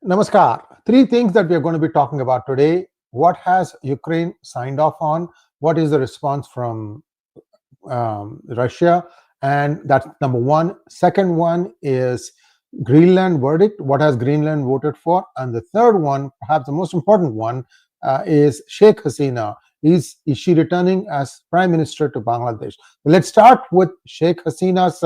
Namaskar. Three things that we are going to be talking about today. What has Ukraine signed off on? What is the response from Russia? And that's number one. Second one is Greenland verdict. What has Greenland voted for? And the third one, perhaps the most important one, is Sheikh Hasina. Is she returning as Prime Minister to Bangladesh? Let's start with Sheikh Hasina's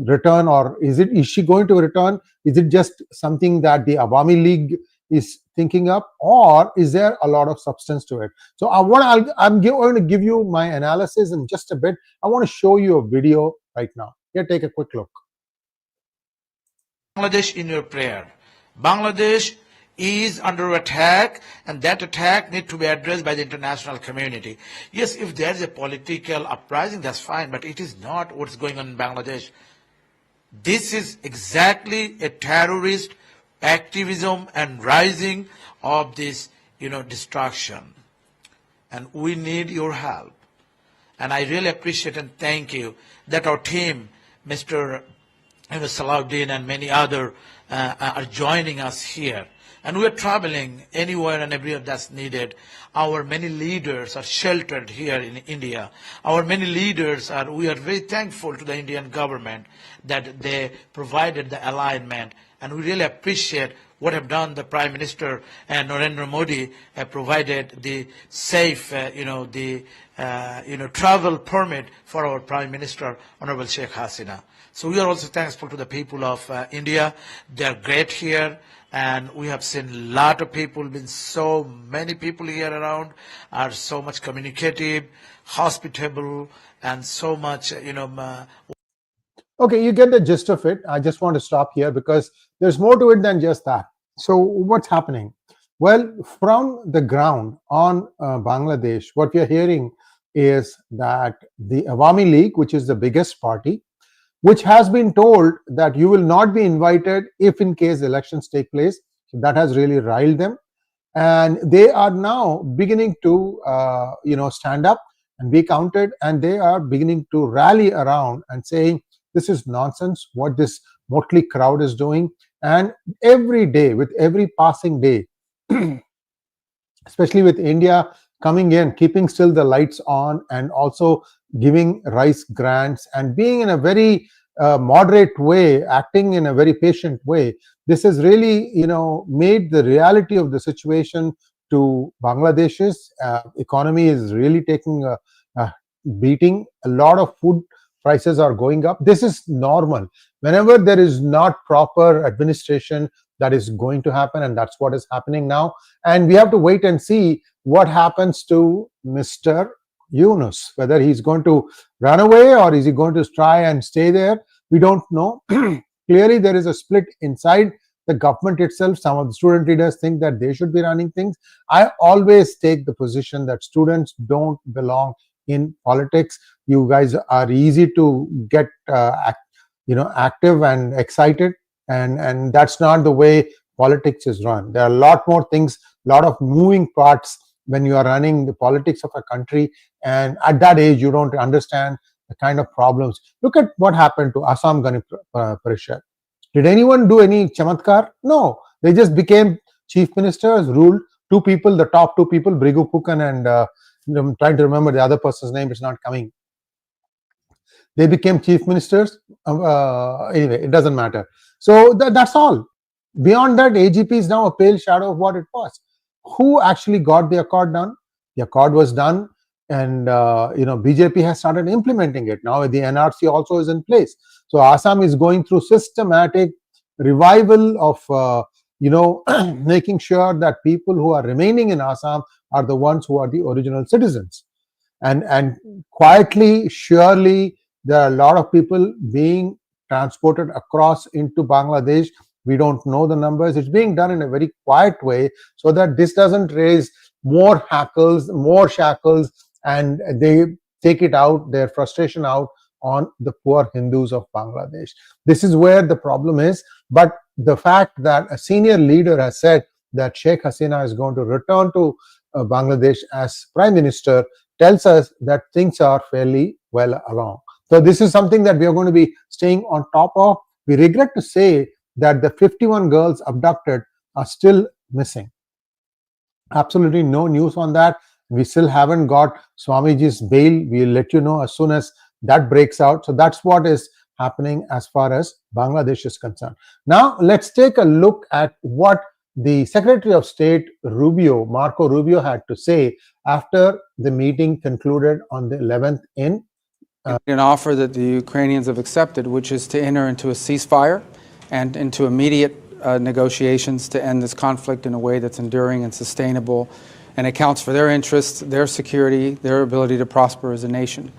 return, or is she going to return? Is it just something that the Awami League is thinking up, or is there a lot of substance to it? So I'm going to give you my analysis in just a bit. I want to show you a video right now. Here, take a quick look. Bangladesh in your prayer. Bangladesh is under attack, and that attack needs to be addressed by the international community. Yes, if there is a political uprising, that's fine, but it is not what's going on in Bangladesh. This is exactly a terrorist activism and rising of this, destruction. And we need your help. And I really appreciate and thank you that our team, Mr. 𝗟𝗡𝗙𝗿 and many other are joining us here. And we are traveling anywhere and everywhere that's needed. Our many leaders are sheltered here in India. We are very thankful to the Indian government that they provided the alignment. And we really appreciate what have done the Prime Minister and Narendra Modi have provided the safe, travel permit for our Prime Minister, Honorable Sheikh Hasina. So we are also thankful to the people of India. They are great here. And we have seen a lot of people, been so many people here around, are so much communicative, hospitable, and so much, Okay, you get the gist of it. I just want to stop here because there's more to it than just that. So what's happening? Well, from the ground on Bangladesh, what we are hearing is that the Awami League, which is the biggest party, which has been told that you will not be invited if in case elections take place. So that has really riled them. And they are now beginning to, stand up and be counted. And they are beginning to rally around and saying, this is nonsense, what this motley crowd is doing. And every day, with every passing day, especially with India coming in, keeping still the lights on, and also giving rice grants and being in a very moderate way, acting in a very patient way, this has really, made the reality of the situation to Bangladesh's economy is really taking a beating. A lot of food prices are going up. This is normal. Whenever there is not proper administration, that is going to happen, and that's what is happening now. And we have to wait and see what happens to Mr. Yunus, whether he's going to run away or is he going to try and stay there. We don't know. Clearly, there is a split inside the government itself. Some of the student leaders think that they should be running things. I always take the position that students don't belong in politics. You guys are easy to get active and excited, and that's not the way politics is run. There are a lot more things, a lot of moving parts when you are running the politics of a country, and at that age you don't understand the kind of problems. Look at what happened to Assam Gani Parishad. Did anyone do any chamatkar? No, they just became chief ministers, ruled. Two people, the top two people, Brigu Pukan and I'm trying to remember the other person's name, it's not coming. They became chief ministers. Anyway, it doesn't matter. So that's all. Beyond that, AGP is now a pale shadow of what it was. Who actually got the accord done? The accord was done, and BJP has started implementing it. Now the NRC also is in place. So Assam is going through systematic revival of making sure that people who are remaining in Assam are the ones who are the original citizens. And quietly, surely, there are a lot of people being transported across into Bangladesh. We don't know the numbers. It's being done in a very quiet way so that this doesn't raise more hackles, more shackles, and they take it out, their frustration out on the poor Hindus of Bangladesh. This is where the problem is. But the fact that a senior leader has said that Sheikh Hasina is going to return to Bangladesh as Prime Minister tells us that things are fairly well along. So this is something that we are going to be staying on top of. We regret to say that the 51 girls abducted are still missing. Absolutely no news on that. We still haven't got Swamiji's bail. We'll let you know as soon as that breaks out. So that's what is happening as far as Bangladesh is concerned. Now let's take a look at what the Secretary of State Marco Rubio, had to say after the meeting concluded on the 11th in an offer that the Ukrainians have accepted, which is to enter into a ceasefire and into immediate negotiations to end this conflict in a way that's enduring and sustainable and accounts for their interests, their security, their ability to prosper as a nation.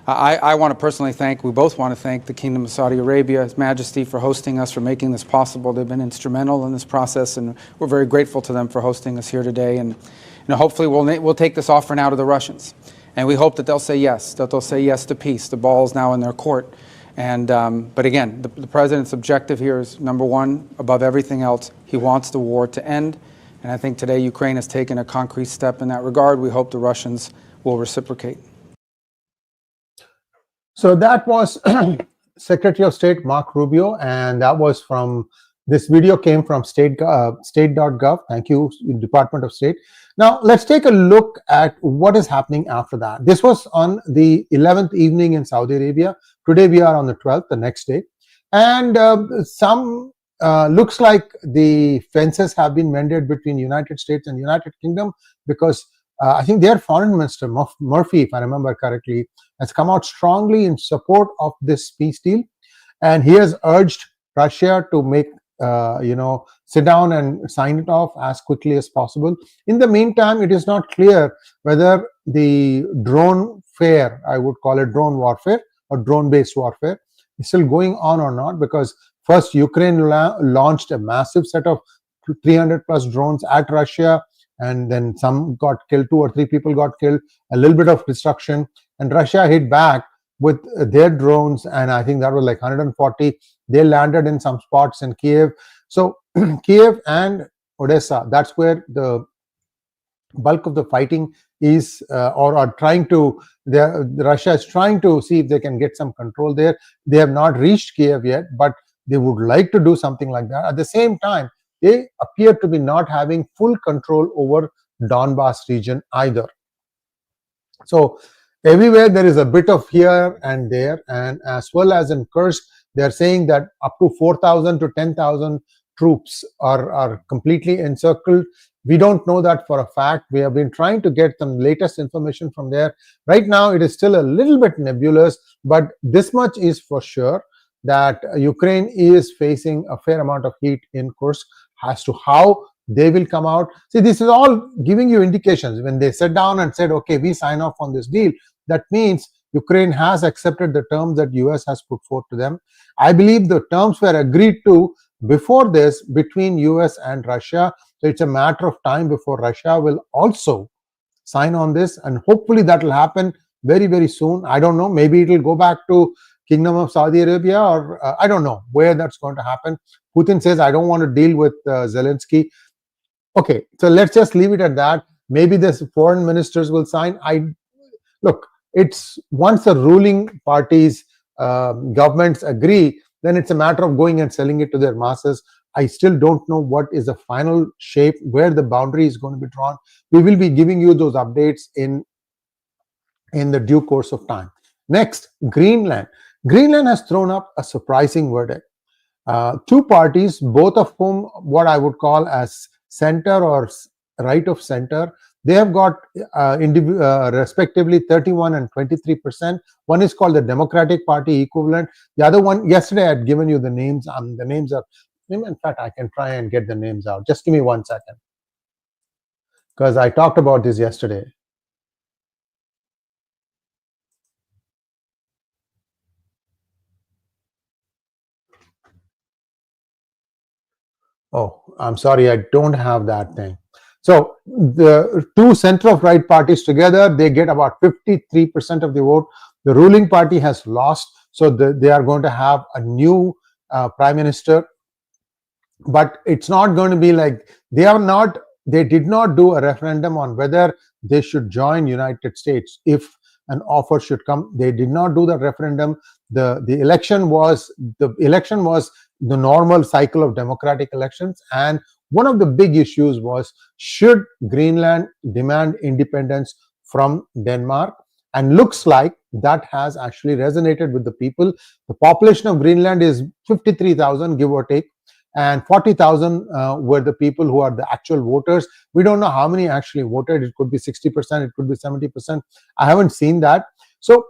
I want to personally thank, we both want to thank the Kingdom of Saudi Arabia, His Majesty, for hosting us, for making this possible. They've been instrumental in this process, and we're very grateful to them for hosting us here today. And hopefully we'll take this offer now to the Russians. And we hope that they'll say yes, to peace. The ball is now in their court. And, but again, the President's objective here is, number one, above everything else, he wants the war to end. And I think today Ukraine has taken a concrete step in that regard. We hope the Russians will reciprocate. So that was Secretary of State Mark Rubio, and that was from, this video came from state.gov. Thank you, Department of State. Now let's take a look at what is happening after that. This was on the 11th evening in Saudi Arabia. Today we are on the 12th, the next day. And some looks like the fences have been mended between United States and United Kingdom, because I think their foreign minister, Murphy, if I remember correctly, has come out strongly in support of this peace deal. And he has urged Russia to make, sit down and sign it off as quickly as possible. In the meantime, it is not clear whether the drone fare, I would call it drone warfare or drone-based warfare, is still going on or not, because first Ukraine launched a massive set of 300 plus drones at Russia, and then some got killed, 2 or 3 people got killed, a little bit of destruction, and Russia hit back with their drones, and I think that was like 140. They landed in some spots in Kiev. So Kiev and Odessa, that's where the bulk of the fighting is, or are trying to, Russia is trying to see if they can get some control there. They have not reached Kiev yet, but they would like to do something like that. At the same time, they appear to be not having full control over Donbass region either. So everywhere there is a bit of here and there, and as well as in Kursk, they are saying that up to 4,000 to 10,000 troops are completely encircled. We don't know that for a fact. We have been trying to get some latest information from there. Right now, it is still a little bit nebulous, but this much is for sure, that Ukraine is facing a fair amount of heat in Kursk. As to how they will come out, see, this is all giving you indications. When they sat down and said, okay, we sign off on this deal, that means Ukraine has accepted the terms that US has put forth to them. I believe the terms were agreed to before this between US and Russia. So it's a matter of time before Russia will also sign on this, and hopefully that will happen very, very soon. I don't know, maybe it will go back to Kingdom of Saudi Arabia, or I don't know where that's going to happen. Putin says, I don't want to deal with Zelensky. Okay, so let's just leave it at that. Maybe the foreign ministers will sign. Look, it's once the ruling parties, governments agree, then it's a matter of going and selling it to their masses. I still don't know what is the final shape, where the boundary is going to be drawn. We will be giving you those updates in the due course of time. Next, Greenland. Greenland has thrown up a surprising verdict. 2 parties, both of whom what I would call as center or right of center, they have got respectively 31 and 23%. One is called the Democratic Party equivalent. The other one, yesterday I had given you the names. The names are, in fact, I can try and get the names out. Just give me 1 second, because I talked about this yesterday. Oh, I'm sorry, I don't have that thing. So the 2 center of right parties together, they get about 53% of the vote. The ruling party has lost, so they are going to have a new prime minister. But it's not going to be like, they did not do a referendum on whether they should join United States if an offer should come. They did not do the referendum. The election was the normal cycle of democratic elections. And one of the big issues was, should Greenland demand independence from Denmark? And looks like that has actually resonated with the people. The population of Greenland is 53,000, give or take, and 40,000 were the people who are the actual voters. We don't know how many actually voted. It could be 60%, it could be 70%. I haven't seen that. So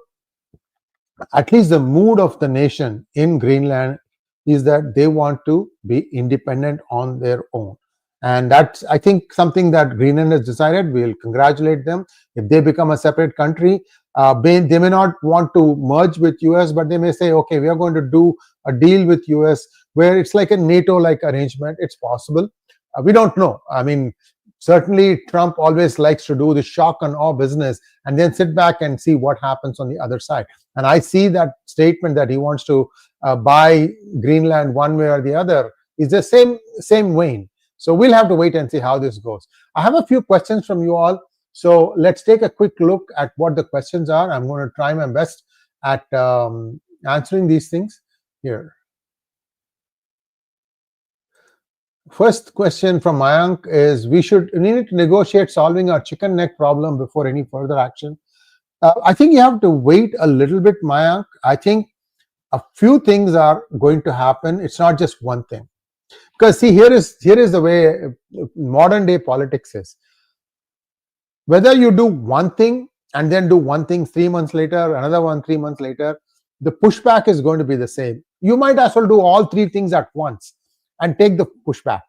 at least the mood of the nation in Greenland is that they want to be independent on their own. And that's, I think, something that Greenland has decided. We'll congratulate them. If they become a separate country, they may not want to merge with US, but they may say, okay, we are going to do a deal with US where it's like a NATO-like arrangement. It's possible. We don't know. I mean, certainly Trump always likes to do the shock and awe business and then sit back and see what happens on the other side. And I see that statement that he wants to buy Greenland one way or the other is the same vein. So we'll have to wait and see how this goes. I have a few questions from you all. So let's take a quick look at what the questions are. I'm going to try my best at answering these things here. First question from Mayank is, we need to negotiate solving our chicken neck problem before any further action. I think you have to wait a little bit, Mayank. I think a few things are going to happen. It's not just one thing. Because see, here is the way modern day politics is. Whether you do one thing and then do one thing 3 months later, another one 3 months later, the pushback is going to be the same. You might as well do all three things at once and take the pushback,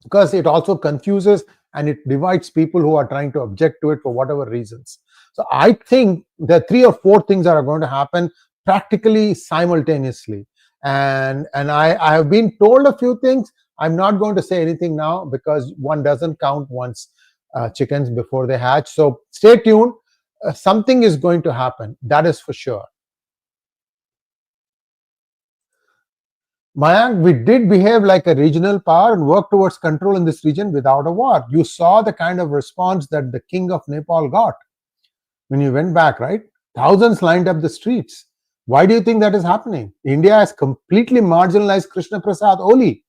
because it also confuses and it divides people who are trying to object to it for whatever reasons. So I think that 3 or 4 things are going to happen practically simultaneously. And I have been told a few things. I'm not going to say anything now because one doesn't count one's chickens before they hatch. So stay tuned. Something is going to happen. That is for sure. Mayank, we did behave like a regional power and work towards control in this region without a war. You saw the kind of response that the king of Nepal got when you went back, right? Thousands lined up the streets. Why do you think that is happening? India has completely marginalized Krishna Prasad Oli,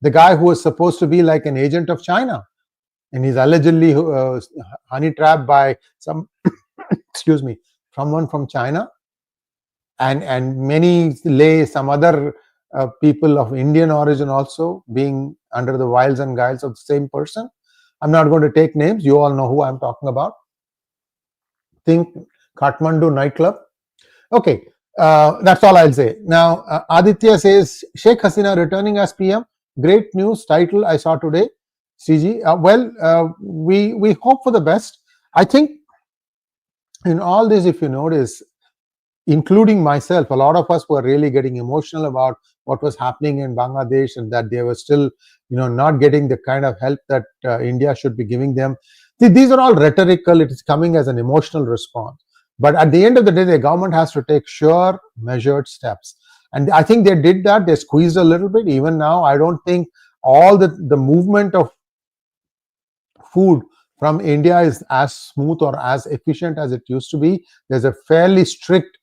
the guy who was supposed to be like an agent of China. And he's allegedly honey trapped by some, excuse me, someone from China. And many some other people of Indian origin also being under the wiles and guiles of the same person. I'm not going to take names. You all know who I'm talking about. Think Kathmandu nightclub. Okay, that's all I'll say. Now, Aditya says, Sheikh Hasina returning as PM. Great news title I saw today. CG. We hope for the best. I think in all this, if you notice, including myself, a lot of us were really getting emotional about what was happening in Bangladesh and that they were still, not getting the kind of help that India should be giving them. See, these are all rhetorical. It is coming as an emotional response. But at the end of the day, the government has to take sure, measured steps. And I think they did that. They squeezed a little bit. Even now, I don't think all the movement of food from India is as smooth or as efficient as it used to be. There's a fairly strict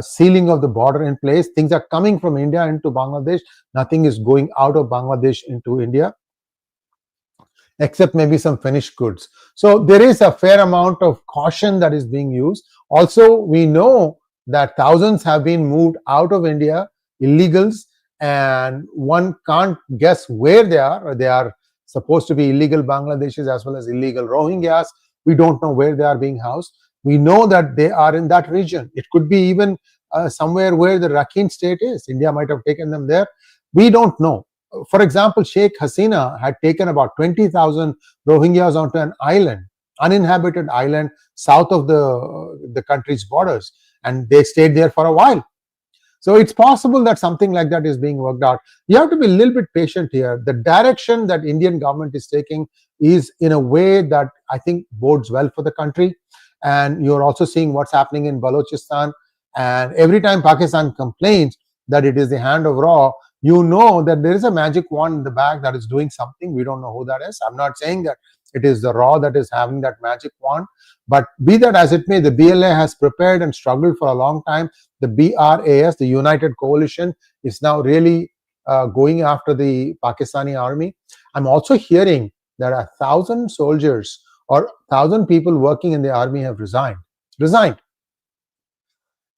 sealing of the border in place. Things are coming from India into Bangladesh. Nothing is going out of Bangladesh into India, except maybe some finished goods. So there is a fair amount of caution that is being used. Also, we know that thousands have been moved out of India, illegals, and one can't guess where they are. They are supposed to be illegal Bangladeshis as well as illegal Rohingyas. We don't know where they are being housed. We know that they are in that region. It could be even somewhere where the Rakhine state is. India might have taken them there. We don't know. For example, Sheikh Hasina had taken about 20,000 Rohingyas onto an island, uninhabited island south of the country's borders, and they stayed there for a while. So it's possible that something like that is being worked out. You have to be a little bit patient here. The direction that Indian government is taking is in a way that I think bodes well for the country. And you're also seeing what's happening in Balochistan. And every time Pakistan complains that it is the hand of Ra, you know that there is a magic wand in the bag that is doing something. We don't know who that is. I'm not saying that it is the Ra that is having that magic wand. But be that as it may, the BLA has prepared and struggled for a long time. the BRAS, the United Coalition, is now really going after the Pakistani army. I'm also hearing that 1,000 soldiers or 1,000 people working in the army have resigned.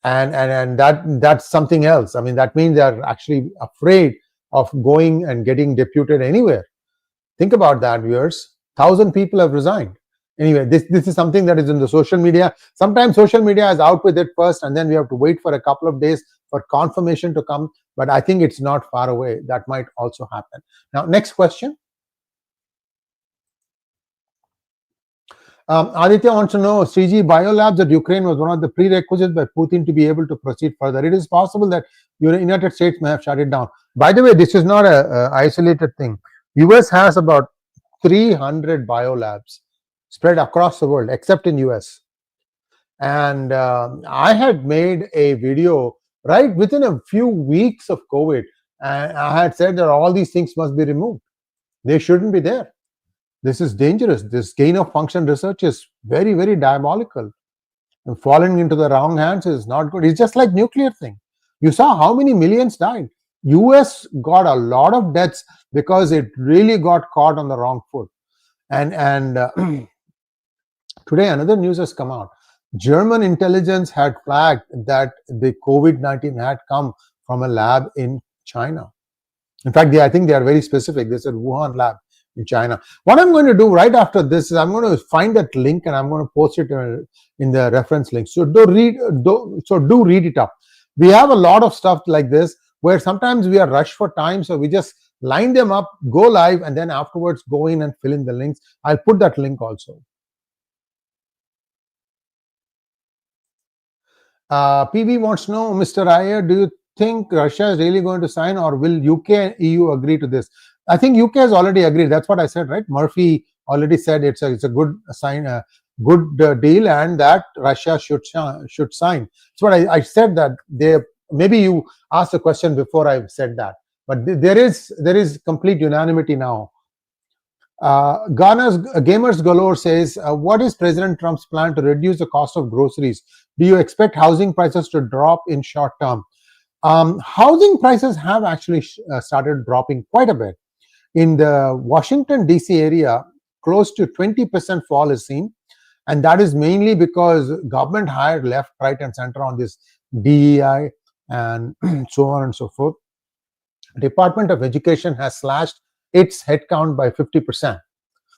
And that's something else. I mean, that means they're actually afraid of going and getting deputed anywhere. Think about that, viewers. 1,000 people have resigned. Anyway, this is something that is in the social media. Sometimes social media is out with it first, and then we have to wait for a couple of days for confirmation to come. But I think it's not far away. That might also happen. Now, next question. Aditya wants to know, Sree, BioLabs at Ukraine was one of the prerequisites by Putin to be able to proceed further. It is possible that the United States may have shut it down. By the way, this is not an isolated thing. US has about 300 BioLabs spread across the world, except in US. And I had made a video right within a few weeks of COVID, and I had said that all these things must be removed. They shouldn't be there. This is dangerous. This gain of function research is very, very diabolical. And falling into the wrong hands is not good. It's just like nuclear thing. You saw how many millions died. US got a lot of deaths because it really got caught on the wrong foot. And today another news has come out. German intelligence had flagged that the COVID-19 had come from a lab in China. In fact, I think they are very specific. They said Wuhan lab in China. What I'm going to do right after this is I'm going to find that link and I'm going to post it in the reference link. So do read it up. We have a lot of stuff like this where sometimes we are rushed for time, so we just line them up, go live, and then afterwards go in and fill in the links. I'll put that link also. PV wants to know, Mr. Iyer, do you think Russia is really going to sign, or will UK and EU agree to this? I think UK has already agreed. That's what I said, right? Murphy already said it's a good sign, a good deal, and that Russia should sign. That's what I said. That maybe you asked the question before I said that, but there is complete unanimity now. Gamers Galore says, what is President Trump's plan to reduce the cost of groceries? Do you expect housing prices to drop in short term? Housing prices have actually started dropping quite a bit. In the Washington, D.C. area, close to 20% fall is seen. And that is mainly because government hired left, right, and center on this DEI and so on and so forth. Department of Education has slashed its headcount by 50%.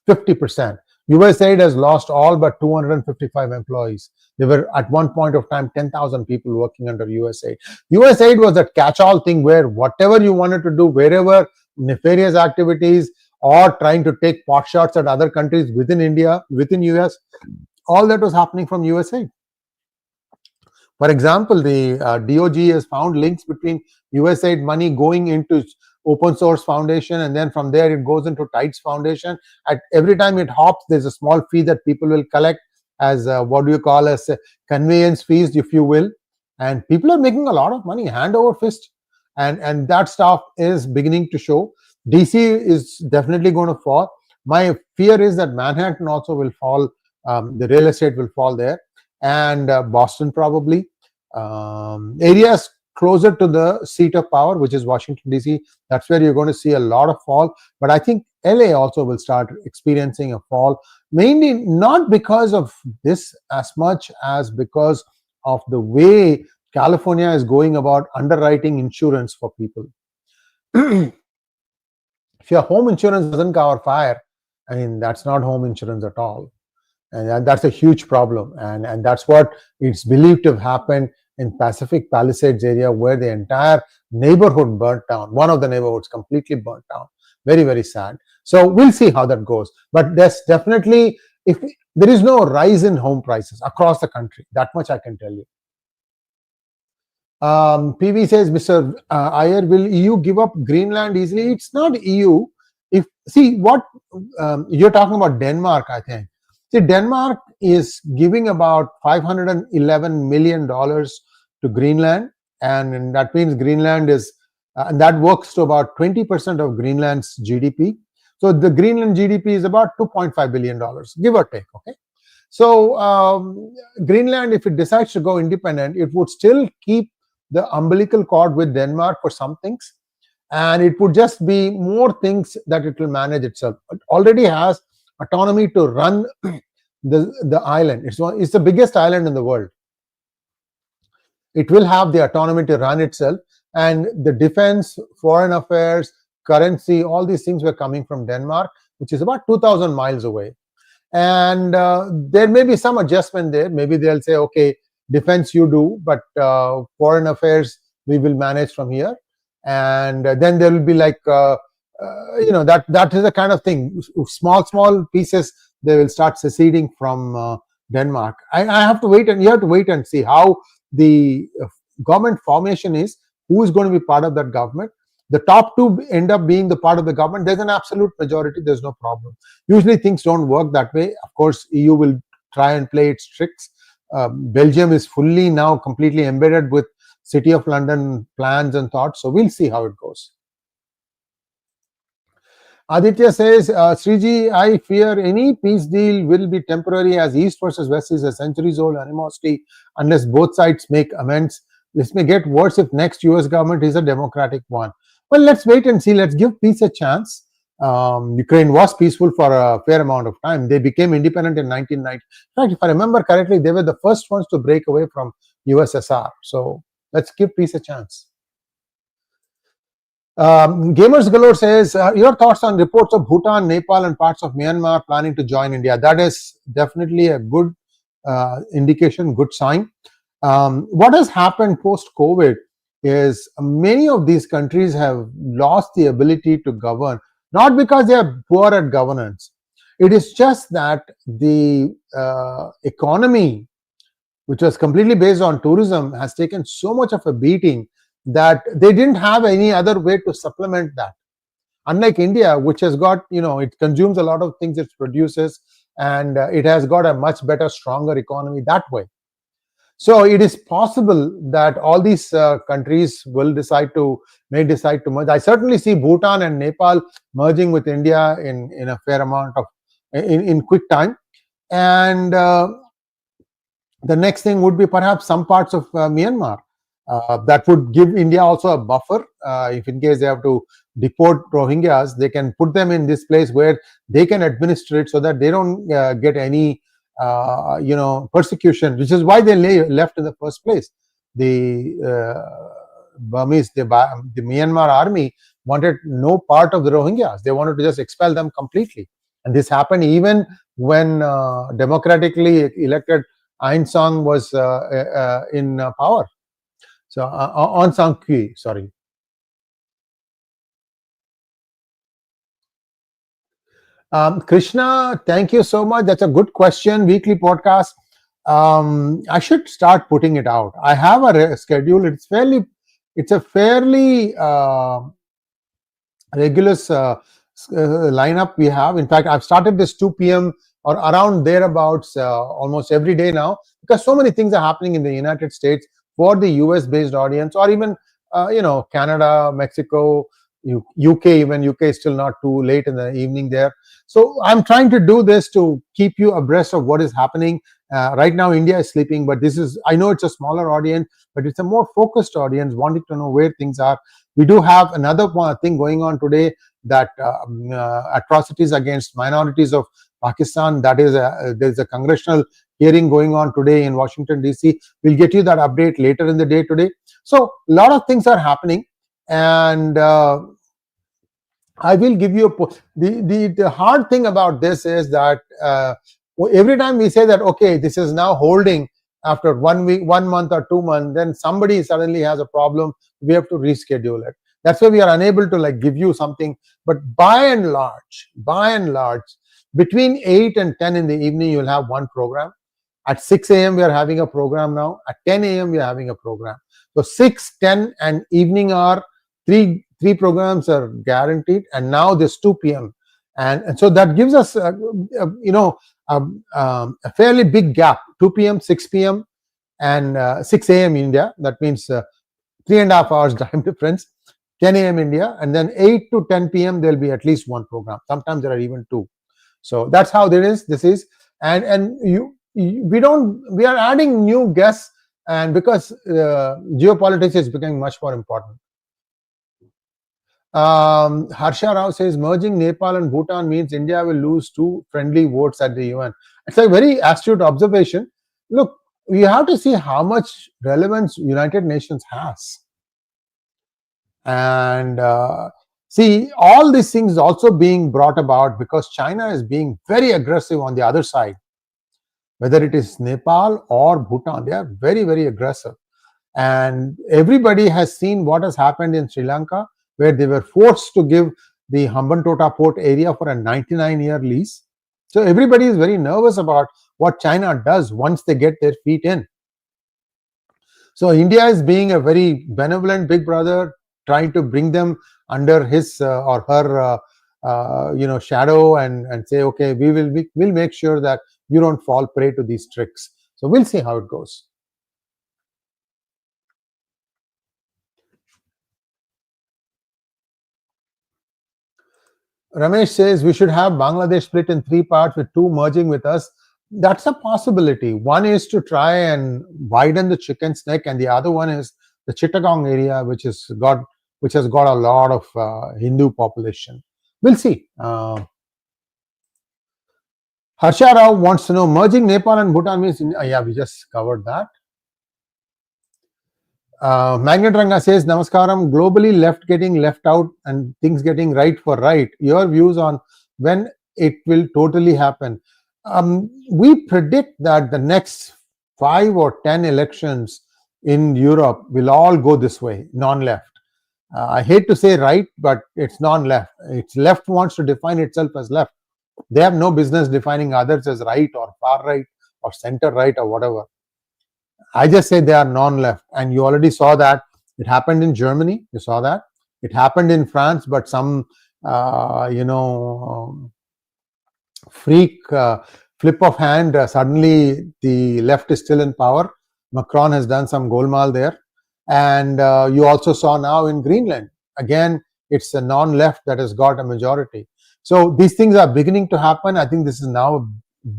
50%. USAID has lost all but 255 employees. There were at one point of time 10,000 people working under USAID. USAID was a catch-all thing where whatever you wanted to do, wherever nefarious activities or trying to take pot shots at other countries within India, within US, all that was happening from USAID. For example, the DOG has found links between USAID money going into open source foundation, and then from there it goes into 𝗏𝗏𝗏 foundation. At every time it hops, there's a small fee that people will collect as what do you call as conveyance fees, if you will. And people are making a lot of money, hand over fist. And that stuff is beginning to show. DC is definitely going to fall. My fear is that Manhattan also will fall. The real estate will fall there, and Boston probably. Areas closer to the seat of power, which is Washington, D.C., that's where you're going to see a lot of fall. But I think LA also will start experiencing a fall, mainly not because of this as much as because of the way California is going about underwriting insurance for people. If your home insurance doesn't cover fire, I mean, that's not home insurance at all. And that's a huge problem. And that's what it's believed to have happened in Pacific Palisades area, where the entire neighborhood burnt down. One of the neighborhoods completely burnt down. Very, very sad. So we'll see how that goes. But there's definitely, there is no rise in home prices across the country. That much I can tell you. PV says, Mr. Iyer, will EU give up Greenland easily? It's not EU. See what you're talking about, Denmark, I think. See, Denmark is giving about $511 million to Greenland, and that means Greenland is, and that works to about 20% of Greenland's GDP. So the Greenland GDP is about $2.5 billion, give or take. Okay. So Greenland, if it decides to go independent, it would still keep the umbilical cord with Denmark for some things, and it would just be more things that it will manage itself. It already has autonomy to run the island. It's the biggest island in the world. It will have the autonomy to run itself, and the defense, foreign affairs, currency, all these things were coming from Denmark, which is about 2,000 miles away. And there may be some adjustment there. Maybe they'll say, okay, defense you do, but foreign affairs we will manage from here. And then there will be like, that is the kind of thing. Small pieces, they will start seceding from Denmark. I have to wait, and you have to wait and see how the government formation is, who is going to be part of that government. The top two end up being the part of the government. There's an absolute majority, there's no problem. Usually things don't work that way. Of course, EU will try and play its tricks. Belgium is fully now completely embedded with City of London plans and thoughts, so we'll see how it goes. Aditya says, Sree, I fear any peace deal will be temporary, as East versus West is a centuries-old animosity unless both sides make amends. This may get worse if next US government is a democratic one. Well, let's wait and see. Let's give peace a chance. Ukraine was peaceful for a fair amount of time. They became independent in 1990. In fact, if I remember correctly, they were the first ones to break away from USSR. So let's give peace a chance. Gamers Galore says, your thoughts on reports of Bhutan, Nepal, and parts of Myanmar planning to join India? That is definitely a good indication, good sign. What has happened post-COVID is many of these countries have lost the ability to govern, not because they are poor at governance. It is just that the economy, which was completely based on tourism, has taken so much of a beating that they didn't have any other way to supplement that. Unlike India, which has got, it consumes a lot of things it produces, and it has got a much better, stronger economy that way. So it is possible that all these countries may decide to merge. I certainly see Bhutan and Nepal merging with India in a fair amount of in quick time. And the next thing would be perhaps some parts of Myanmar. That would give India also a buffer. If in case they have to deport Rohingyas, they can put them in this place where they can administer it so that they don't get any persecution, which is why they left in the first place. The Burmese, the Myanmar army wanted no part of the Rohingyas. They wanted to just expel them completely. And this happened even when democratically elected Aung San was in power. So Aung San Suu Kyi, sorry. Krishna, thank you so much. That's a good question. Weekly podcast. I should start putting it out. I have a schedule. It's a fairly regular lineup we have. In fact, I've started this 2 p.m. or around thereabouts almost every day now, because so many things are happening in the United States for the US-based audience, or even Canada, Mexico, UK. Even UK is still not too late in the evening there. So I'm trying to do this to keep you abreast of what is happening. Right now, India is sleeping, but I know it's a smaller audience, but it's a more focused audience wanting to know where things are. We do have another thing going on today, that atrocities against minorities of Pakistan. That is there's a congressional hearing going on today in Washington, D.C. We'll get you that update later in the day today. So a lot of things are happening, and I will give you the hard thing about this is that every time we say that, okay, this is now holding after 1 week, 1 month or 2 months, then somebody suddenly has a problem. We have to reschedule it. That's why we are unable to give you something. But by and large, between 8 and 10 in the evening, you'll have one program. At 6 a.m., we are having a program now. At 10 a.m., we are having a program. So 6, 10, and evening hour, three programs are guaranteed. And now this 2 p.m. And so that gives us, a fairly big gap. 2 p.m., 6 p.m., and 6 a.m. India. That means 3.5 hours time difference. 10 a.m. India, and then 8 to 10 p.m. there'll be at least one program. Sometimes there are even two. So that's how this is. And we are adding new guests, and because geopolitics is becoming much more important. Harsha Rao says merging Nepal and Bhutan means India will lose 2 friendly votes at the UN. It's a very astute observation. Look, we have to see how much relevance United Nations has. And see, all these things also being brought about because China is being very aggressive on the other side. Whether it is Nepal or Bhutan, they are very, very aggressive. And everybody has seen what has happened in Sri Lanka, where they were forced to give the 𝗪𝗡𝗏 port area for a 99-year lease. So everybody is very nervous about what China does once they get their feet in. So India is being a very benevolent big brother, trying to bring them under his or her shadow and say, okay, we'll make sure that you don't fall prey to these tricks. So we'll see how it goes. Ramesh says we should have Bangladesh split in 3 parts with 2 merging with us. That's a possibility. One is to try and widen the chicken's neck, and the other one is the Chittagong area, which has got a lot of Hindu population. We'll see. Harsha Rao wants to know merging Nepal and Bhutan means yeah, we just covered that. Magnet Ranga says, Namaskaram, globally left getting left out and things getting right for right. Your views on when it will totally happen. We predict that the next 5 or 10 elections in Europe will all go this way, non-left. I hate to say right, but it's non-left. It's left wants to define itself as left. They have no business defining others as right or far right or center right or whatever. I just say they are non-left, and you already saw that. It happened in Germany. You saw that. It happened in France, but some freak flip of hand, suddenly the left is still in power. Macron has done some golmaal there. And you also saw now in Greenland, again, it's a non-left that has got a majority. So these things are beginning to happen. I think this is now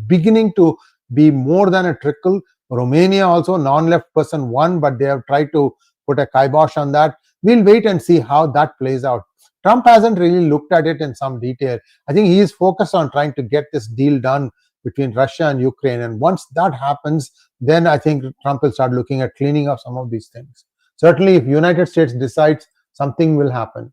beginning to be more than a trickle. Romania also, non-left person won, but they have tried to put a kibosh on that. We'll wait and see how that plays out. Trump hasn't really looked at it in some detail. I think he is focused on trying to get this deal done between Russia and Ukraine. And once that happens, then I think Trump will start looking at cleaning up some of these things. Certainly, if United States decides, something will happen.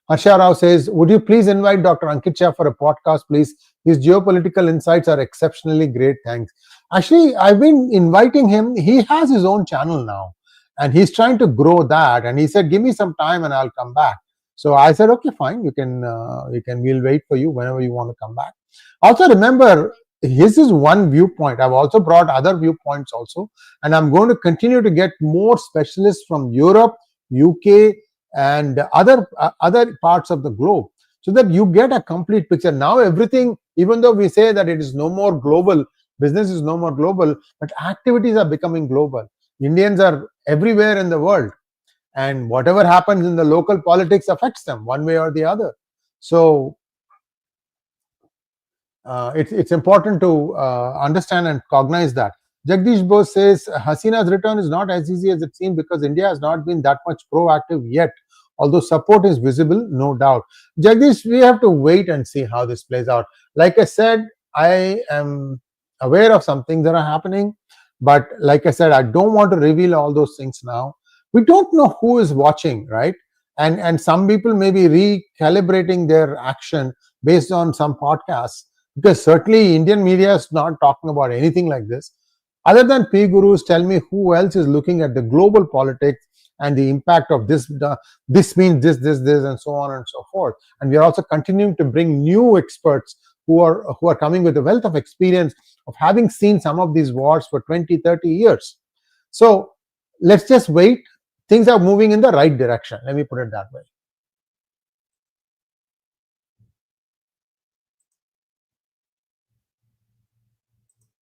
Harsha Rao says, would you please invite Dr. Ankit Shah for a podcast, please? His geopolitical insights are exceptionally great. Thanks. Actually, I've been inviting him. He has his own channel now, and he's trying to grow that. And he said, give me some time and I'll come back. So I said, okay, fine. We'll wait for you whenever you want to come back. Also, remember, his is one viewpoint. I've also brought other viewpoints also, and I'm going to continue to get more specialists from Europe, UK, and other parts of the globe, so that you get a complete picture. Now everything, even though we say that it is no more global, business is no more global, but activities are becoming global. Indians are everywhere in the world, and whatever happens in the local politics affects them one way or the other. So it's important to understand and cognize that. 𝗥𝗘𝗙𝗿 Bose says Hasina's return is not as easy as it seems because India has not been that much proactive yet, although support is visible, no doubt. 𝗥𝗘𝗙, we have to wait and see how this plays out. Like I said, I am aware of some things that are happening, but like I said, I don't want to reveal all those things now. We don't know who is watching, right? And some people may be recalibrating their action based on some podcasts, because certainly Indian media is not talking about anything like this. Other than P gurus, tell me who else is looking at the global politics and the impact of this. This means this, and so on and so forth. And we are also continuing to bring new experts who are coming with a wealth of experience of having seen some of these wars for 20, 30 years. So let's just wait. Things are moving in the right direction. Let me put it that way.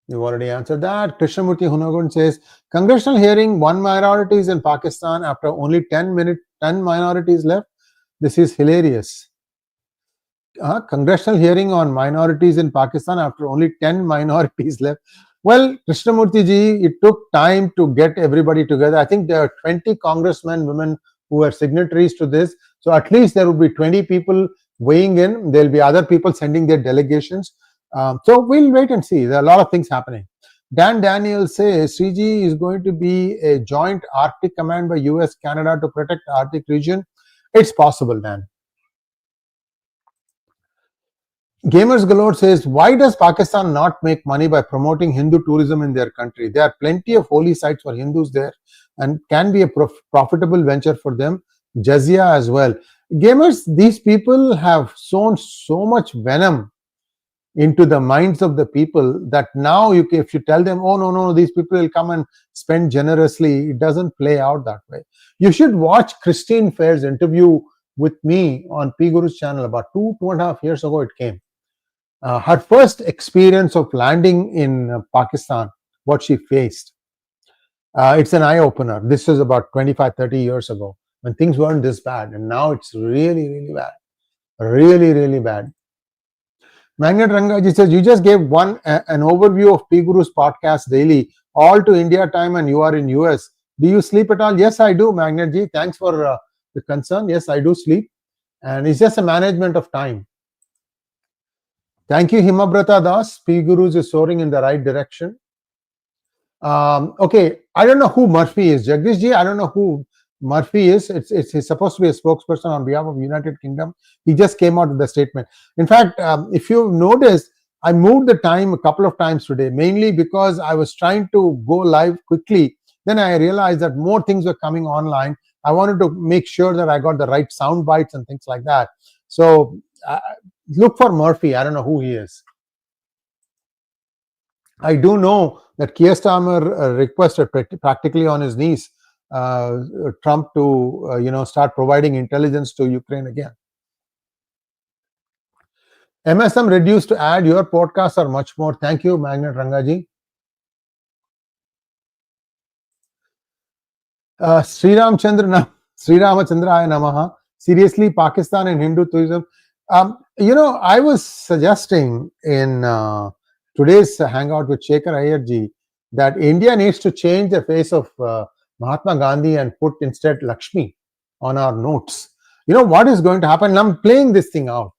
You've already answered that. Krishnamurti Hunagun says, congressional hearing, 1 minorities in Pakistan after only 10 minorities left. This is hilarious. Congressional hearing on minorities in Pakistan after only 10 minorities left. Well, Krishnamurti ji, it took time to get everybody together. I think there are 20 congressmen, women who were signatories to this. So at least there will be 20 people weighing in. There will be other people sending their delegations. So we'll wait and see. There are a lot of things happening. Dan Daniel says Sree is going to be a joint Arctic command by US, Canada to protect the Arctic region. It's possible, Dan. Gamers Galore says, why does Pakistan not make money by promoting Hindu tourism in their country? There are plenty of holy sites for Hindus there and can be a profitable venture for them. Jizya as well. Gamers, these people have sown so much venom into the minds of the people that now if you tell them, oh no, these people will come and spend generously, it doesn't play out that way. You should watch Christine Fair's interview with me on P Guru's channel about 2.5 years ago. It came. Her first experience of landing in Pakistan, what she faced. It's an eye-opener. This was about 25-30 years ago when things weren't this bad, and now it's really bad. Really bad. Magnet Rangaji says, you just gave an overview of P Guru's podcast daily, all to India time, and you are in US. Do you sleep at all? Yes, I do, Magnet ji. Thanks for the concern. Yes, I do sleep. And it's just a management of time. Thank you, Himabrata Das. P Gurus is soaring in the right direction. Okay, I don't know who Murphy is. Jagdish ji, I don't know who Murphy is. He's supposed to be a spokesperson on behalf of United Kingdom. He just came out with the statement. In fact, if you've noticed, I moved the time a couple of times today, mainly because I was trying to go live quickly. Then I realized that more things were coming online. I wanted to make sure that I got the right sound bites and things like that. So look for Murphy. I don't know who he is. I do know that Keir Starmer requested practically on his knees Trump to start providing intelligence to Ukraine again. MSM reduced to add your podcasts are much more. Thank you, Magnet Rangaji. Sri Ramachandraya Namaha. Seriously, Pakistan and Hindu tourism. I was suggesting in today's hangout with Sheikh Hasina that India needs to change the face of Mahatma Gandhi and put instead Lakshmi on our notes. You know what is going to happen? I'm playing this thing out.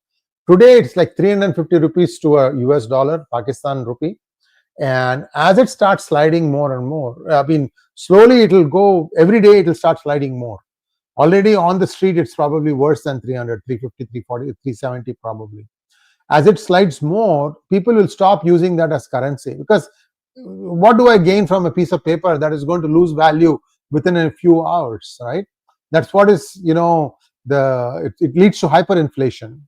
Today it's like 350 rupees to a US dollar, Pakistan rupee. And as it starts sliding more and more, slowly it will go, every day it will start sliding more. Already on the street, it's probably worse than 300, 350, 340, 370 probably. As it slides more, people will stop using that as currency, because what do I gain from a piece of paper that is going to lose value within a few hours, right? That's what is, it leads to hyperinflation.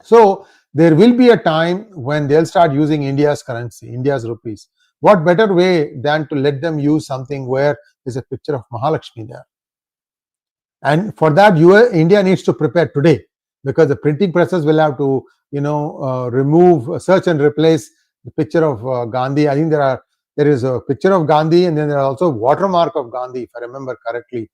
So there will be a time when they'll start using India's currency, India's rupees. What better way than to let them use something where there's a picture of Mahalakshmi there? And for that, India needs to prepare today, because the printing presses will have to, remove, search and replace the picture of Gandhi. I think there is a picture of Gandhi, and then there is also a watermark of Gandhi, if I remember correctly.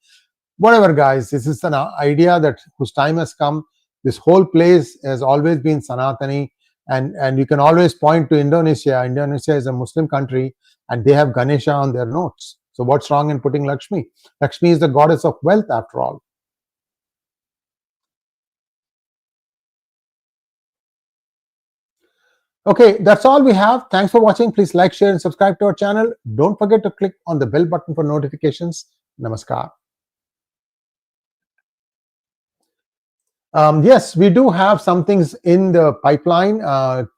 Whatever, guys, this is an idea that whose time has come. This whole place has always been Sanatani, and you can always point to Indonesia. Indonesia is a Muslim country, and they have Ganesha on their notes. So what's wrong in putting Lakshmi? Lakshmi is the goddess of wealth, after all. Okay, that's all we have. Thanks for watching. Please like, share, and subscribe to our channel. Don't forget to click on the bell button for notifications. Namaskar. Yes, we do have some things in the pipeline.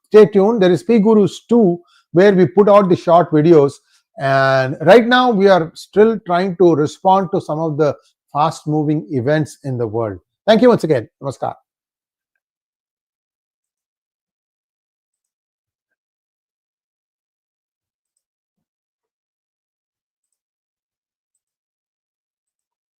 Stay tuned. There is P Gurus 2, where we put out the short videos. And right now, we are still trying to respond to some of the fast-moving events in the world. Thank you once again. Namaskar.